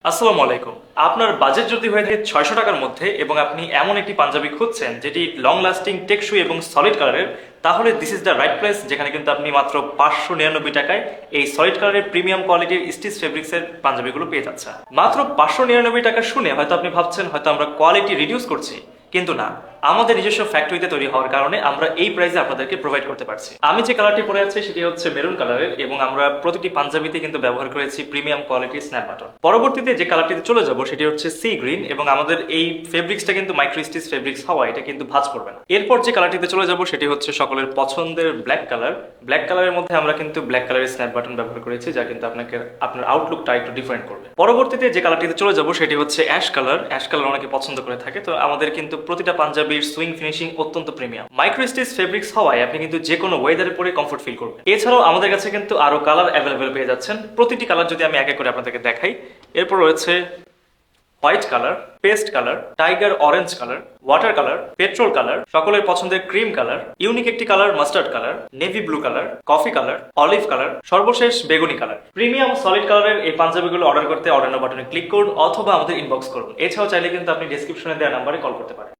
আসসালামু আলাইকুম। আপনার বাজেট যদি হয়ে থাকে ৬০০ টাকার মধ্যে এবং আপনি এমন একটি পাঞ্জাবি খুঁজছেন যেটি লং লাস্টিং, টেকসই এবং সলিড কালারের, তাহলে this is the right place, যেখানে কিন্তু আপনি মাত্র ৫৯৯ টাকায় এই সলিড কালারের প্রিমিয়াম কোয়ালিটির স্টিচ ফেব্রিক্সের পাঞ্জাবিগুলো পেয়ে যাচ্ছেন। মাত্র ৫৯৯ টাকা শুনে হয়তো আপনি ভাবছেন হয়তো আমরা কোয়ালিটি রিডিউস করছি, কিন্তু না, আমাদের নিজস্ব ফ্যাক্টরিতে তৈরি হওয়ার কারণে আমরা এই প্রাইসে আপনাদেরকে প্রোভাইড করতে পারছি। আমি যে কালারটি পরে আছি সেটি হচ্ছে মেরুন কালারের এবং আমরা প্রতিটি পাঞ্জাবিতে কিন্তু ব্যবহার করেছি প্রিমিয়াম কোয়ালিটির স্ন্যাপ বাটন। পরবর্তীতে যে কালারটিতে চলে যাব সেটি হচ্ছে সি গ্রিন এবং আমাদের এই ফেব্রিক্সটা কিন্তু মাইক্রো স্টিচ ফেব্রিক্স হওয়া এটা কিন্তু ভাঁজ করবে না। এরপর যে কালারটিতে চলে যাব সেটি হচ্ছে সকলের পছন্দের ব্ল্যাক কালার। ব্ল্যাক কালারের মধ্যে আমরা কিন্তু ব্ল্যাক কালারের স্ন্যাপ বাটন ব্যবহার করেছি, যা কিন্তু আপনাকে আপনার আউটলুকটা একটু ডিফারেন্ট করবে। পরবর্তীতে যে কালারটিতে চলে যাব সেটি হচ্ছে অ্যাশ কালার। অ্যাশ কালার অনেকে পছন্দ করে থাকে, তো আমাদের কিন্তু প্রতিটা পাঞ্জাবির সুইং ফিনিশিং অত্যন্ত প্রিমিয়াম। মাইক্রো স্টিচ ফেব্রিক্স হওয়ায় আপনি কিন্তু যে কোনো ওয়েদারে পরে কমফোর্ট ফিল করবেন। এছাড়াও আমাদের কাছে কিন্তু আরো কালার অ্যাভেলেবেল পেয়ে যাচ্ছেন। প্রতিটি কালার যদি আমি এক এক করে আপনাদেরকে দেখাই, এরপর রয়েছে white colour, paste colour, tiger orange colour, water colour, petrol colour, সকলের পছন্দের ক্রিম কালার, ইউনিক একটি colour mustard colour, navy blue colour, coffee colour, olive colour, সর্বশেষ বেগুনি কালার। প্রিমিয়াম সলিড কালারের এই পাঞ্জাবিগুলো অর্ডার করতে অর্ডার নাও বাটনে ক্লিক করুন অথবা আমাদের ইনবক্স করুন। এছাড়াও চাইলে কিন্তু আপনি ডেসক্রিপশনে দেওয়া নাম্বারে কল করতে পারেন।